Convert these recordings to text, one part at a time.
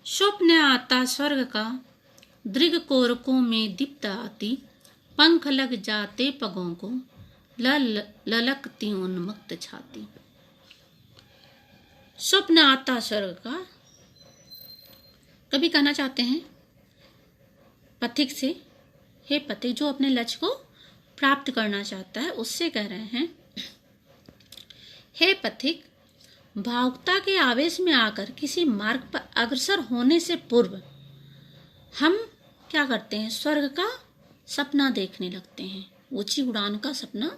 स्वप्न आता स्वर्ग का, दृग कोरकों में दीप्त आती, पंख लग जाते पगों को, ललकती उन्मत्त छाती। स्वप्न आता स्वर्ग का, कभी कहना चाहते हैं पथिक से, हे पथिक जो अपने लक्ष्य को प्राप्त करना चाहता है उससे कह रहे हैं, हे पथिक, भावुकता के आवेश में आकर किसी मार्ग पर अग्रसर होने से पूर्व हम क्या करते हैं, स्वर्ग का सपना देखने लगते हैं, ऊंची उड़ान का सपना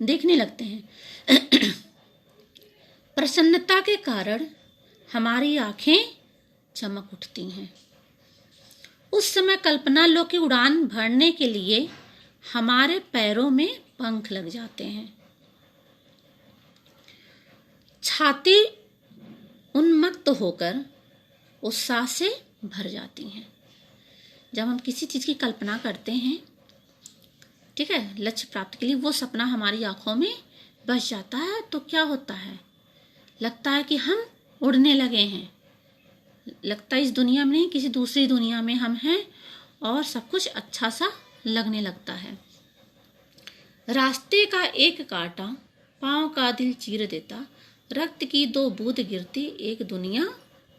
देखने लगते हैं। प्रसन्नता के कारण हमारी आंखें चमक उठती हैं। उस समय कल्पना लोक की उड़ान भरने के लिए हमारे पैरों में पंख लग जाते हैं। छाती उन्मत्त होकर उत्साह से भर जाती हैं। जब हम किसी चीज़ की कल्पना करते हैं, ठीक है, लक्ष्य प्राप्ति के लिए, वो सपना हमारी आंखों में बस जाता है तो क्या होता है, लगता है कि हम उड़ने लगे हैं, लगता है इस दुनिया में नहीं किसी दूसरी दुनिया में हम हैं और सब कुछ अच्छा सा लगने लगता है। रास्ते का एक कांटा पाँव का दिल चीर देता, रक्त की दो बूंद गिरती, एक दुनिया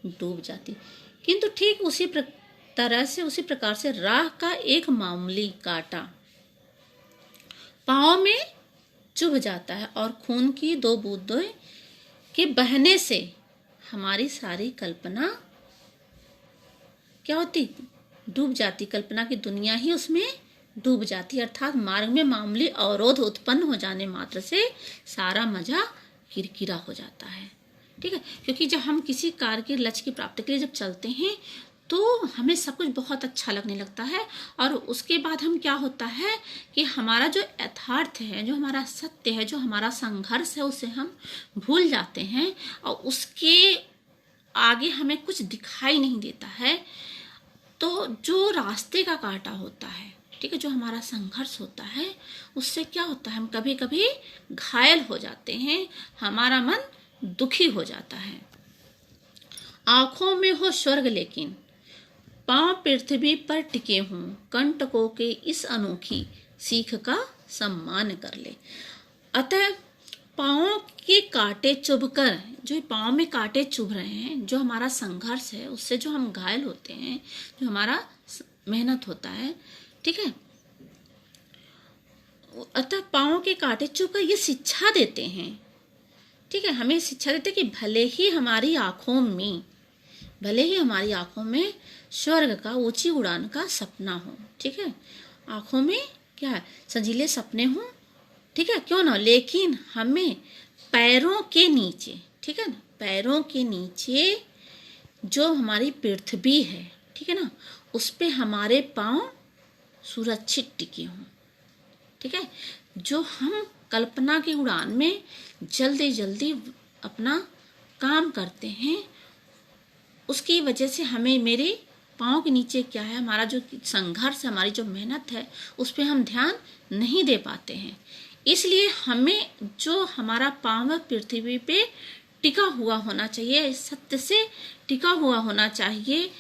डूब जाती। किंतु ठीक उसी प्रकार से राह का एक मामूली कांटा पाँव में चुभ जाता है और खून की दो बूंदों के बहने से हमारी सारी कल्पना क्या होती, डूब जाती। कल्पना की दुनिया ही उसमें डूब जाती, अर्थात मार्ग में मामूली अवरोध उत्पन्न हो जाने मात्र से सारा मजा किरकिरा हो जाता है। ठीक है, क्योंकि जब हम किसी कार्य के लक्ष्य की प्राप्ति के लिए जब चलते हैं तो हमें सब कुछ बहुत अच्छा लगने लगता है और उसके बाद हम क्या होता है कि हमारा जो यथार्थ है, जो हमारा सत्य है, जो हमारा संघर्ष है, उसे हम भूल जाते हैं और उसके आगे हमें कुछ दिखाई नहीं देता है। तो जो रास्ते का कांटा होता है, ठीक है, जो हमारा संघर्ष होता है, उससे क्या होता है, हम कभी कभी घायल हो जाते हैं, हमारा मन दुखी हो जाता है। आंखों में हो स्वर्ग लेकिन पांव पृथ्वी पर टिके हों, कंटकों के इस अनोखी सीख का सम्मान कर ले। अतः पाँव के कांटे चुभकर, जो पाँव में कांटे चुभ रहे हैं, जो हमारा संघर्ष है, उससे जो हम घायल होते हैं, जो हमारा मेहनत होता है, ठीक है, अतः पाँव के कांटे चुभकर ये शिक्षा देते हैं, ठीक है, हमें शिक्षा देते हैं कि भले ही हमारी आंखों में स्वर्ग का ऊंची उड़ान का सपना हो, ठीक है, आंखों में क्या है, संजीले सपने हों, ठीक है, क्यों ना, लेकिन हमें पैरों के नीचे, ठीक है ना, पैरों के नीचे जो हमारी पृथ्वी है, ठीक है ना, उस पे हमारे पाँव सुरक्षित टिके हों, ठीक है। जो हम कल्पना की उड़ान में जल्दी जल्दी अपना काम करते हैं, उसकी वजह से हमें मेरे पाँव के नीचे क्या है, हमारा जो संघर्ष है, हमारी जो मेहनत है, उस पर हम ध्यान नहीं दे पाते हैं। इसलिए हमें जो हमारा पाँव पृथ्वी पे टिका हुआ होना चाहिए, सत्य से टिका हुआ होना चाहिए,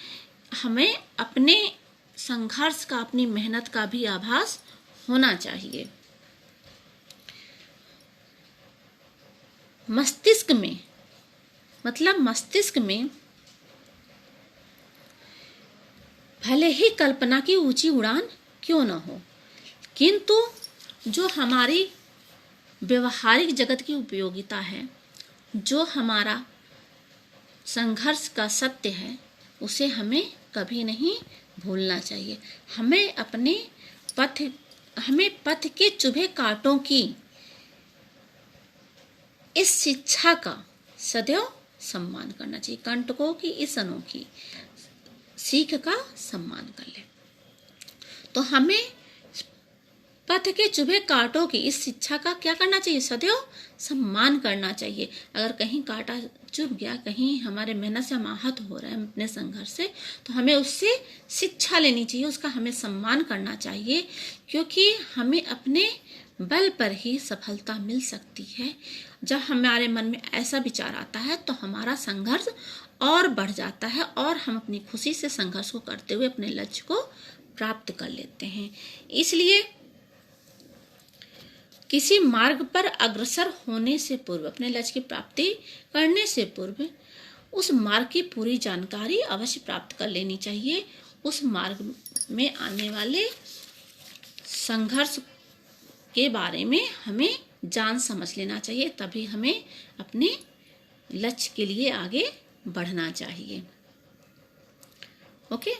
हमें अपने संघर्ष का, अपनी मेहनत का भी आभास होना चाहिए। मस्तिष्क में भले ही कल्पना की ऊंची उड़ान क्यों न हो, किंतु जो हमारी व्यवहारिक जगत की उपयोगिता है, जो हमारा संघर्ष का सत्य है, उसे हमें कभी नहीं भूलना चाहिए। हमें पथ के चुभे कांटों की इस शिक्षा का सदैव सम्मान करना चाहिए, कंटकों की इस अनोखी सीख का सम्मान कर ले। तो हमें पथ के चुभे कांटों की इस शिक्षा का क्या करना चाहिए, सदैव सम्मान करना चाहिए। अगर कहीं कांटा चुभ गया, कहीं हमारे मेहनत से हम आहत हो रहे हैं अपने संघर्ष से, तो हमें उससे शिक्षा लेनी चाहिए, उसका हमें सम्मान करना चाहिए, क्योंकि हमें अपने बल पर ही सफलता मिल सकती है। जब हमारे मन में ऐसा विचार आता है तो हमारा संघर्ष और बढ़ जाता है और हम अपनी खुशी से संघर्ष को करते हुए अपने लक्ष्य को प्राप्त कर लेते हैं। इसलिए किसी मार्ग पर अग्रसर होने से पूर्व, अपने लक्ष्य की प्राप्ति करने से पूर्व उस मार्ग की पूरी जानकारी अवश्य प्राप्त कर लेनी चाहिए। उस मार्ग में आने वाले संघर्ष के बारे में हमें जान समझ लेना चाहिए, तभी हमें अपने लक्ष्य के लिए आगे बढ़ना चाहिए। ओके।